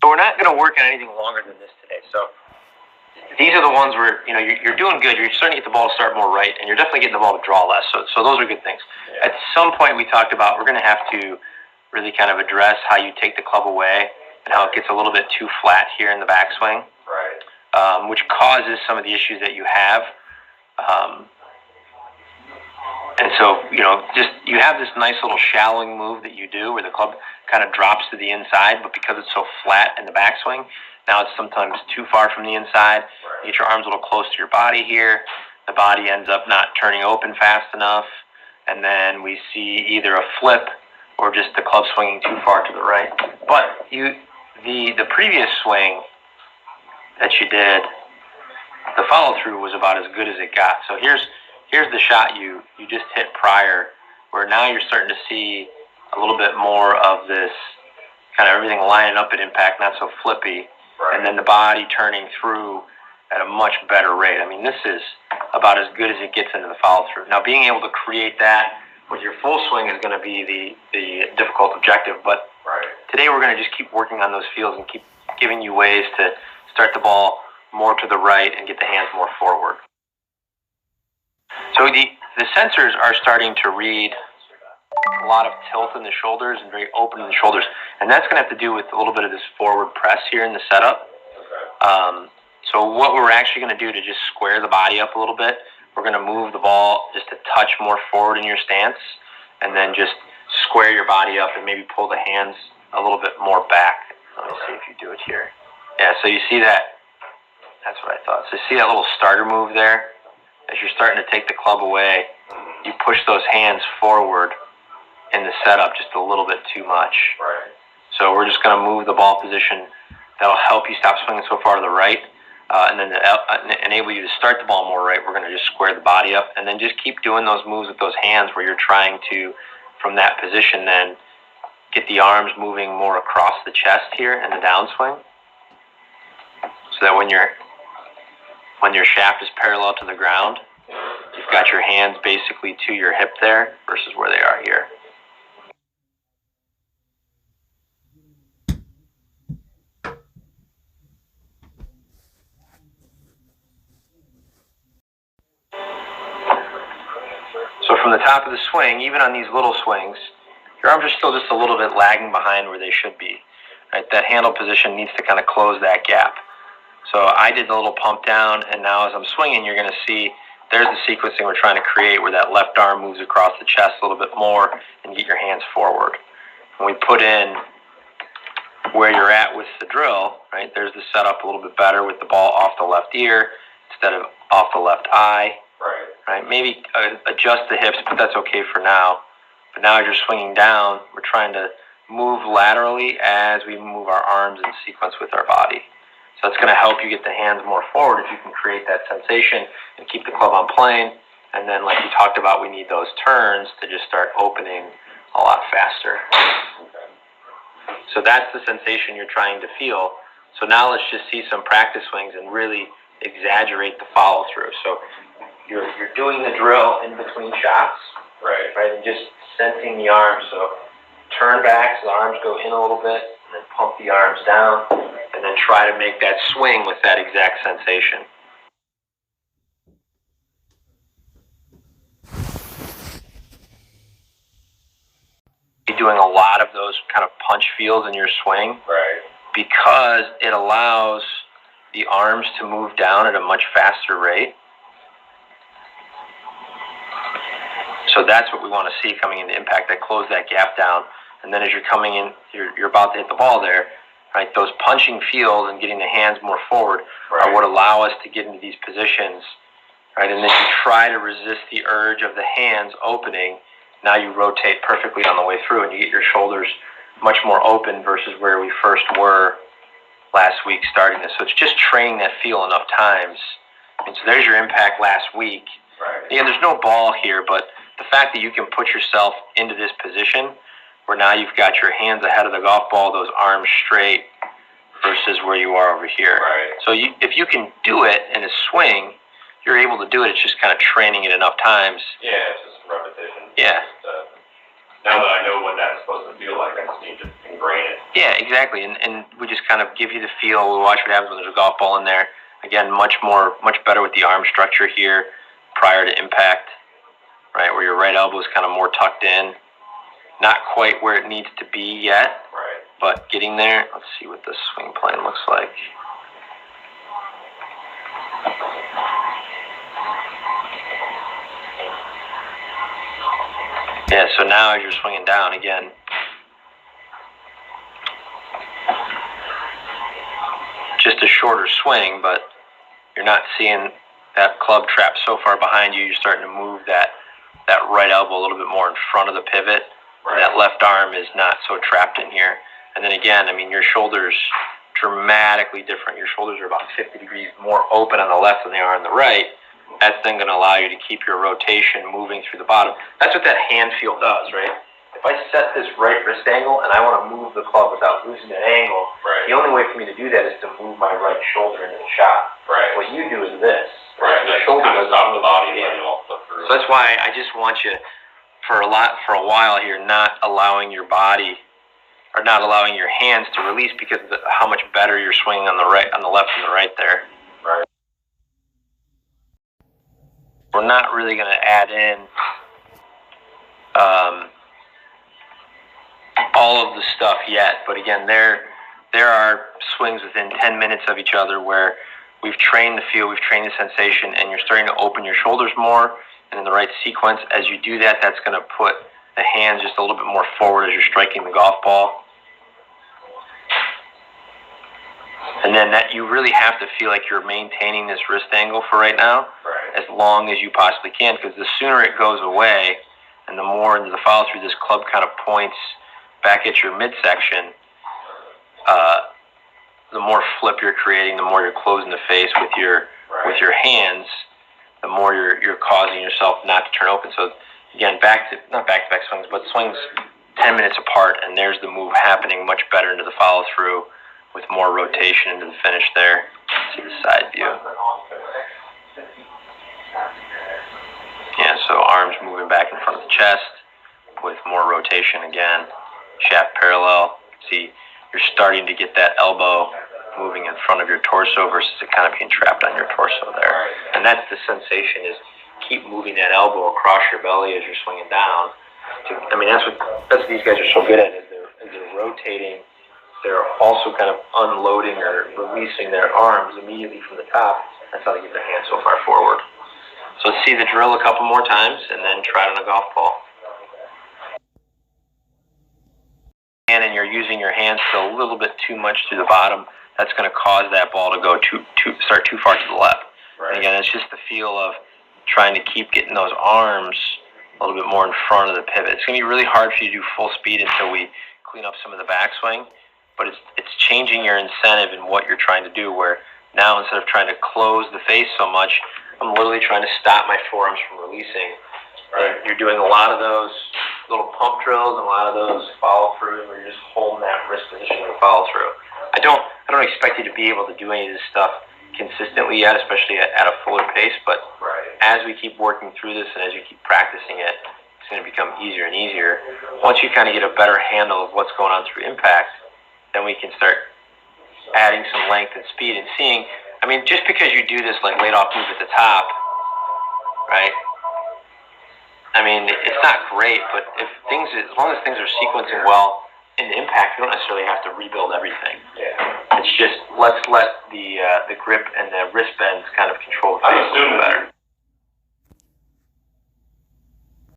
So we're not going to work on anything longer than this today. So these are the ones where you're doing good. You're starting to get the ball to start more right, and you're definitely getting the ball to draw less. So those are good things. Yeah. At some point, we talked about we're going to have to really kind of address how you take the club away and how it gets a little bit too flat here in the backswing, right? Which causes some of the issues that you have. And so, just you have this nice little shallowing move that you do where the club kind of drops to the inside, but because it's so flat in the backswing, now it's sometimes too far from the inside. Right. You get your arms a little close to your body here. The body ends up not turning open fast enough, and then we see either a flip or just the club swinging too far to the right. But the previous swing that you did, the follow-through was about as good as it got. So here's the shot you just hit prior, where now you're starting to see a little bit more of this kind of everything lining up at impact, not so flippy, right. And then the body turning through at a much better rate. I mean, this is about as good as it gets into the follow-through. Now, being able to create that with your full swing is going to be the difficult objective, but right. Today we're going to just keep working on those feels and keep giving you ways to start the ball more to the right and get the hands more forward. So the sensors are starting to read a lot of tilt in the shoulders and very open in the shoulders. And that's going to have to do with a little bit of this forward press here in the setup. Okay. So what we're actually going to do to just square the body up a little bit, we're going to move the ball just a touch more forward in your stance and then just square your body up and maybe pull the hands a little bit more back. Let me see if you do it here. Yeah, so you see that? That's what I thought. So you see that little starter move there? As you're starting to take the club away, you push those hands forward in the setup just a little bit too much. Right. So we're just going to move the ball position. That'll help you stop swinging so far to the right. And then to enable you to start the ball more right, we're going to just square the body up. And then just keep doing those moves with those hands where you're trying to, from that position, then get the arms moving more across the chest here in the downswing. So that when your shaft is parallel to the ground, you've got your hands basically to your hip there versus where they are here. So from the top of the swing, even on these little swings, your arms are still just a little bit lagging behind where they should be. Right? That handle position needs to kind of close that gap. So I did the little pump down, and now as I'm swinging, you're going to see there's the sequencing we're trying to create where that left arm moves across the chest a little bit more and you get your hands forward. When we put in where you're at with the drill, right, there's the setup a little bit better with the ball off the left ear instead of off the left eye. Right? Maybe adjust the hips, but that's okay for now. But now as you're swinging down, we're trying to move laterally as we move our arms in sequence with our body. So it's going to help you get the hands more forward if you can create that sensation and keep the club on plane. And then, like you talked about, we need those turns to just start opening a lot faster. So that's the sensation you're trying to feel. So now let's just see some practice swings and really exaggerate the follow-through. So you're doing the drill in between shots, right, and just sensing the arms. So turn back so the arms go in a little bit, and then pump the arms down, and then try to make that swing with that exact sensation. You're doing a lot of those kind of punch feels in your swing, right, because it allows the arms to move down at a much faster rate. So that's what we want to see coming into impact, that close that gap down. And then as you're coming in, you're about to hit the ball there, right? Those punching feels and getting the hands more forward are what allow us to get into these positions, right? And then you try to resist the urge of the hands opening. Now you rotate perfectly on the way through and you get your shoulders much more open versus where we first were last week starting this. So it's just training that feel enough times. And so there's your impact last week. Right. Yeah, there's no ball here, but the fact that you can put yourself into this position where now you've got your hands ahead of the golf ball, those arms straight versus where you are over here. Right. So if you can do it in a swing, you're able to do it. It's just kind of training it enough times. Yeah, it's just repetition. Yeah. now that I know what that's supposed to feel like, I just need to ingrain it. Yeah, exactly. And we just kind of give you the feel. We watch what happens when there's a golf ball in there. Again, much better with the arm structure here prior to impact, right, where your right elbow is kind of more tucked in. Not quite where it needs to be yet, right, but getting there. Let's see what the swing plane looks like. Yeah, so now as you're swinging down again, just a shorter swing, but you're not seeing that club trap so far behind you. You're starting to move that right elbow a little bit more in front of the pivot. right. That left arm is not so trapped in here. And then again, I mean, your shoulders dramatically different. Your shoulders are about 50 degrees more open on the left than they are on the right. That's then going to allow you to keep your rotation moving through the bottom. That's what that hand feel does, right? If I set this right wrist angle and I want to move the club without losing that angle, Right. the only way for me to do that is to move my right shoulder into the shot. Right. What you do is this. Right. Your That shoulder kind of doesn't stop the move. body and Yeah. let it all flip through. So that's why I just want you, for a while here, not allowing your body, or not allowing your hands to release because of how much better you're swinging on the left and the right there. Right. We're not really going to add in all of the stuff yet, but again, there are swings within 10 minutes of each other where we've trained the feel, we've trained the sensation, and you're starting to open your shoulders more and in the right sequence. As you do that, that's going to put the hands just a little bit more forward as you're striking the golf ball. And then that you really have to feel like you're maintaining this wrist angle for right now, Right. as long as you possibly can, because the sooner it goes away and the more into the follow through this club kind of points back at your midsection, the more flip you're creating, the more you're closing the face with your hands, the more you're causing yourself not to turn open. So again, not back-to-back swings, but swings 10 minutes apart, and there's the move happening much better into the follow through with more rotation into the finish there. See the side view. Yeah, so arms moving back in front of the chest with more rotation again. Shaft parallel. See, you're starting to get that elbow moving in front of your torso versus it kind of being trapped on your torso there. And that's the sensation, is keep moving that elbow across your belly as you're swinging down. I mean, that's what these guys are so good at, is they're rotating. They're also kind of unloading or releasing their arms immediately from the top. That's how they get their hands so far forward. So let's see the drill a couple more times and then try it on a golf ball. And you're using your hands still a little bit too much to the bottom. That's going to cause that ball to go start too far to the left. Right. And again, it's just the feel of trying to keep getting those arms a little bit more in front of the pivot. It's going to be really hard for you to do full speed until we clean up some of the backswing. But it's changing your incentive in what you're trying to do, where now instead of trying to close the face so much, I'm literally trying to stop my forearms from releasing. Right. And you're doing a lot of those little pump drills and a lot of those follow through where you're just holding that wrist position and follow through. I don't expect you to be able to do any of this stuff consistently yet, especially at a fuller pace, but as we keep working through this and as you keep practicing it, it's going to become easier and easier. Once you kind of get a better handle of what's going on through impact, then we can start adding some length and speed and seeing, I mean, just because you do this like laid off move at the top, right? I mean, it's not great, but as long as things are sequencing well in the impact, you don't necessarily have to rebuild everything. Yeah. It's just, let's let the grip and the wrist bends kind of control the face a little better.